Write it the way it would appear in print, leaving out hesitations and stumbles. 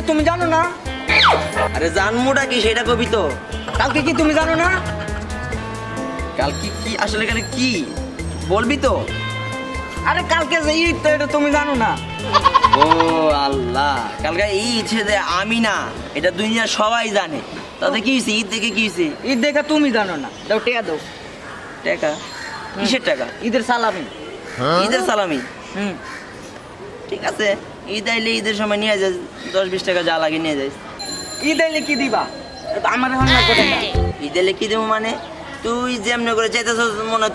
তুমি জানো না? আরে জানমুটা কি সেটা কবি তো। কালকে কি তুমি জানো না? কালকে কি আসলে এখানে কি বলবি তো? আরে কালকে যে ঈদ তো এটা তুমি জানো না? ও আল্লাহ, কালকে ঈদ যে আমি না, এটা দুনিয়ার সবাই জানে। তাতে কি হয়েছে? ঈদ দেখে কি হয়েছে? ঈদ দেখা তুমি জানো না, দাও টিয়া দাও। টাকা? কিসের টাকা? ঈদের সালামি। ঈদের সালামি? হুম। ঠিক আছে, ঈদ আইলে ঈদের সময় নিয়ে যাস, 10-20 টাকা যা লাগে নিয়ে যাস। ঈদ আইলে কি দিবা? এটা তো আমার এখন লাগবে না। ঈদ আইলে কি দেবো মানে? তুই যেমন করে চাইতেছ মনে হয়